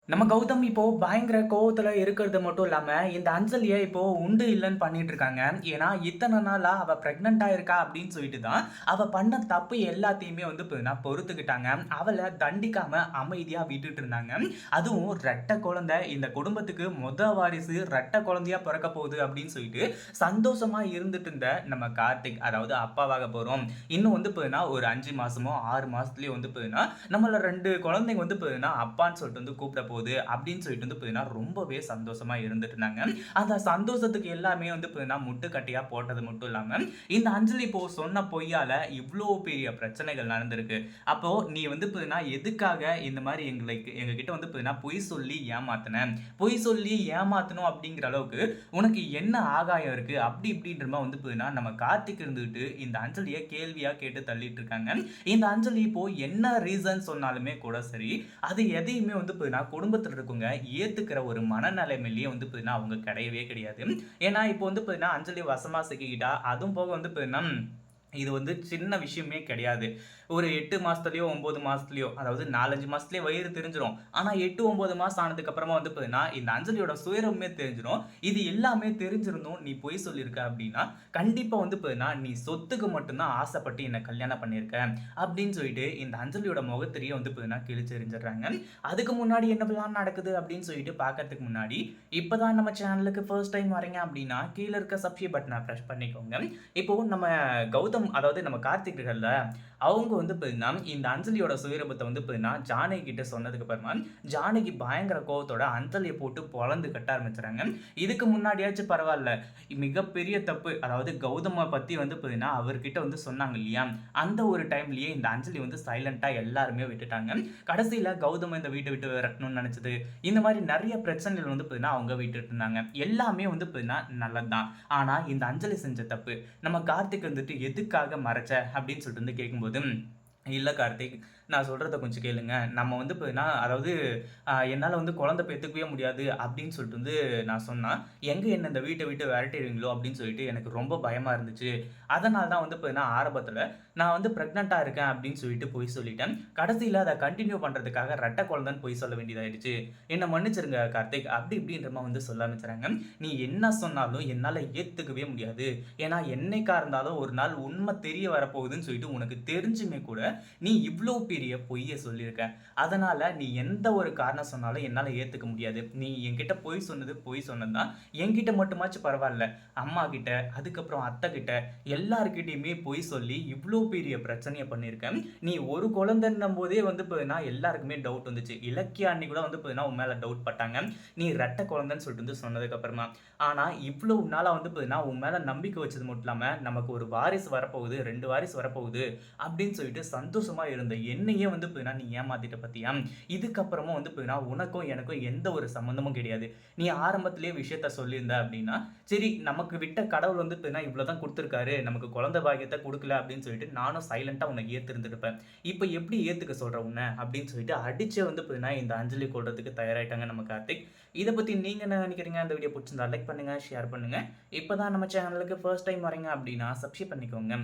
நம்ம கௌதம் இப்போ பயங்கர கோவத்துல இருக்கிறது மட்டும் இல்லாம, இந்த அஞ்சலிய இப்போ உண்டு இல்லன்னு பண்ணிட்டு இருக்காங்க. ஏன்னா, இத்தன நாளா அவ பிரெக்னன்ட்டா இருக்கா அப்படின்னு சொல்லிட்டு தான், அவ பண்ண தப்பு எல்லாத்தையுமே வந்து பார்த்தீங்கன்னா பொறுத்துக்கிட்டாங்க. அவள தண்டிக்காம அமைதியா விட்டுட்டு இருந்தாங்க. அதுவும் ரெட்ட குழந்தை, இந்த குடும்பத்துக்கு வாரிசு ரெட்ட குழந்தையா பொறக்க போகுது அப்படின்னு சொல்லிட்டு சந்தோஷமா இருந்துட்டு இருந்த நம்ம கார்த்திக், அதாவது அப்பாவாக போறோம். இன்னும் வந்து பார்த்தீங்கன்னா ஒரு 5 மாசமோ, 6 மாசத்துலயே வந்து பார்த்தீங்கன்னா, நம்மள 2 குழந்தைங்க வந்து பார்த்தீங்கன்னா அப்பான்னு சொல்லிட்டு வந்து கூப்பிட போகுது அப்படின்னு சொல்லிட்டு வந்து பார்த்தீங்கன்னா ரொம்பவே சந்தோஷமா இருந்துட்டு இருந்தாங்க. அந்த சந்தோஷத்துக்கு எல்லாமே வந்து பார்த்தீங்கன்னா முட்டுக்கட்டையா போட்டது மட்டும் இல்லாம, இந்த அஞ்சலி இப்போ சொன்ன பொய்யால இவ்ளோ பெரிய பிரச்சனைகள் நடந்திருக்கு. அப்போ நீ வந்து பார்த்தீங்கன்னா எதுக்காக இந்த மாதிரி எங்ககிட்ட வந்து பார்த்தீங்கன்னா பொய் சொல்லி ஏமாத்துன? பொய் சொல்லி ஏமாத்தணும் அப்படிங்கிற அளவுக்கு உனக்கு என்ன ஆகாயம் இருக்கு? அப்படி இப்படின்ற மாதிரி வந்து பார்த்தீங்கன்னா நம்ம கார்த்திக் இருந்துகிட்டு இந்த அஞ்சலிய கேள்வியா கேட்டு தள்ளிட்டு இருக்காங்க. இந்த அஞ்சலி இப்போ என்ன ரீசன் சொன்னாலுமே கூட சரி, அது எதையுமே வந்து பார்த்தீங்கன்னா குடும்பத்துல இருக்கவங்க ஏத்துக்கிற ஒரு மனநிலைமையிலேயே வந்து பார்த்தீங்கன்னா அவங்க கிடையவே கிடையாது. ஏன்னா இப்போ வந்து பார்த்தீங்கன்னா அஞ்சலி வசமா சிக்கிக்கிட்டா, அதுவும் போக வந்து பார்த்தீங்கன்னா இது வந்து சின்ன விஷயமே கிடையாது. ஒரு 8 மாசத்துலயோ, 9 மாசத்துலயோ, அதாவது 4, 5 மாசத்துலயே வயிறு தெரிஞ்சிரும். ஆனா 8, 9 மாசம் ஆனதுக்கு அப்புறமா வந்து பார்த்தீங்கன்னா, இந்த அஞ்சலியோட சுயரூபமே தெரிஞ்சிரும். இது எல்லாமே தெரிஞ்சிருந்தும் நீ பொய் சொல்லியிருக்க அப்படின்னா, கண்டிப்பா வந்து பார்த்தீங்கன்னா, நீ சொத்துக்கு மட்டும் தான் ஆசைப்பட்டு என்ன கல்யாணம் பண்ணியிருக்க அப்படின்னு சொல்லிட்டு இந்த அஞ்சலியோட முகத்திலேயே வந்து பார்த்தீங்கன்னா கிழிச்சு எறிஞ்சிடுறாங்க. அதுக்கு முன்னாடி என்னவெல்லாம் நடக்குது அப்படின்னு சொல்லிட்டு பார்க்கறதுக்கு முன்னாடி, இப்பதான் நம்ம சேனலுக்கு ஃபர்ஸ்ட் டைம் வரீங்க அப்படின்னா, கீழ இருக்க சப்ஸ்கிரைப் பட்டன பிரஸ் பண்ணிக்கோங்க. இப்போ நம்ம கௌதம், அதாவது நம்ம கார்த்திக் இருக்கார்ல, அவங்க வந்து பார்த்தீங்கன்னா, இந்த அஞ்சலியோட சுயரூபத்த வந்து பார்த்தீங்கன்னா, ஜானகி கிட்ட சொன்னதுக்கு அப்புறமா, ஜானகி பயங்கர கோவத்தோட அஞ்சலிய போட்டு பொளந்து கட்ட ஆரம்பிச்சுறாங்க. இதுக்கு முன்னாடியாச்சும் பரவால்ல. மிகப்பெரிய தப்பு. அதாவது கௌதம பத்தி வந்து பார்த்தீங்கன்னா, அவர்கிட்ட வந்து சொன்னாங்க இல்லையா? அந்த ஒரு டைம்லயே இந்த அஞ்சலி வந்து சைலன்ட்டா எல்லாருமே விட்டுட்டாங்க. கடைசியில கௌதம இந்த வீட்ட விட்டு விரட்டணும்னு நெனச்சது, இந்த மாரி நெறைய பிரச்சனைகள் வந்து பார்த்தீங்கன்னா, அவங்க விட்டுட்டு இருந்தாங்க. எல்லாமே வந்து பார்த்தீங்கன்னா நல்லது தான். ஆனா இந்த அஞ்சலி செஞ்ச தப்பு. நம்ம கார்த்திக் வந்துட்டு எதுக்காக மறைச்ச? அப்படின்னு சொல்லிட்டு வந்து கேட்கும்போது, இல்ல கார்த்திக், நான் சொல்றத கொஞ்சம் கேளுங்க. நம்ம வந்து இப்ப அதாவது என்னால வந்து குழந்தை பெத்துக்கவே முடியாது அப்படின்னு சொல்லிட்டு வந்து நான் சொன்னா, எங்க என்ன இந்த வீட்ட விட்டு விரட்டிருவீங்களோ அப்படின்னு சொல்லிட்டு எனக்கு ரொம்ப பயமா இருந்துச்சு. அதனால தான் வந்து இப்ப நான் ஆரம்பத்துல நான் வந்து பிரெக்னன்ட்டா இருக்கேன் அப்படின்னு சொல்லிட்டு பொய் சொல்லிட்டேன். கடைசியில அத கன்டின்யூ பண்றதுக்காக ரெட்ட குழந்தைன்னு பொய் சொல்ல வேண்டியதாயிடுச்சு. என்ன மன்னிச்சிருங்க கார்த்திக், அப்படி இப்படின்ற மாரி வந்து சொல்ல ஆரம்பிச்சுறாங்க. நீ என்ன சொன்னாலும் என்னால ஏத்துக்கவே முடியாது. ஏன்னா என்னைக்கா இருந்தாலும் ஒரு நாள் உண்மை தெரிய வரப்போகுதுன்னு சொல்லிட்டு உனக்கு தெரிஞ்சுமே கூட நீ இவ்ளோ பெரிய பொய்ய சொல்லியிருக்க. அதனால நீ எந்த ஒரு காரணம் சொன்னாலும் என்னால ஏத்துக்க முடியாது. நீ என்கிட்ட பொய் சொன்னது பொய் சொன்னது தான். என்கிட்ட மட்டுமாச்சும் பரவால்ல. அம்மா கிட்ட, அதுக்கப்புறம் அத்தை கிட்ட எல்லார்கிட்டயுமே பொய் சொல்லி இவ்ளோ பெரிய பிரச்சனைய பண்ணியிருக்க. நீ ஒரு குழந்தைன்னும் போதே வந்து பார்த்தீங்கன்னா எல்லாருக்குமே டவுட் வந்துச்சு. இலக்கியா அண்ணி கூட வந்து பார்த்தீங்கன்னா உன் மேல டவுட் பட்டாங்க. நீ ரெட்டை குழந்தைன்னு சொல்லிட்டு வந்து சொன்னதுக்கு அப்புறமா. ஆனா இவ்வளவு நாளா வந்து பார்த்தீங்கன்னா உன் மேல நம்பிக்கை வச்சது மட்டும் இல்லாம, நமக்கு ஒரு வாரிசு வரப்போகுது, 2 வாரிசு வரப்போகுது அப்படின்னு சொல்லிட்டு சந்தோஷமா இருந்த என்னையே வந்து பார்த்தீங்கன்னா, நீ ஏமாத்திட்ட பாத்தியா? இதுக்கப்புறமும் வந்து பார்த்தீங்கன்னா, உனக்கும் எனக்கும் எந்த ஒரு சம்மந்தமும் கிடையாது. நீ ஆரம்பத்திலேயே விஷயத்த சொல்லியிருந்த அப்படின்னா, சரி நமக்கு விட்ட கடவுள் வந்து பார்த்தீங்கன்னா, இவ்வளோ தான் குடுத்துருக்காரு. நமக்கு குழந்தை பாக்கியத்த குடுக்கல அப்படின்னு சொல்லிட்டு நானும் சைலன்ட்டா உன்ன ஏத்திருந்திருப்பேன். இப்ப எப்படி ஏத்துக்க சொல்ற உன்ன? அப்படின்னு சொல்லிட்டு அடிச்சே வந்து பார்த்தீங்கன்னா, இந்த அஞ்சலி கொல்றதுக்கு தயாராயிட்டாங்க நம்ம கார்த்திக். இத பத்தி நீங்க என்ன நினைக்கிறீங்க? இந்த வீடியோ புடிச்சிருந்தா லைக் பண்ணுங்க, ஷேர் பண்ணுங்க. இப்ப தான் நம்ம சேனலுக்கு ஃபர்ஸ்ட் டைம் வரீங்க அப்படின்னா, சப்ஸ்கிரைப் பண்ணிக்கோங்க.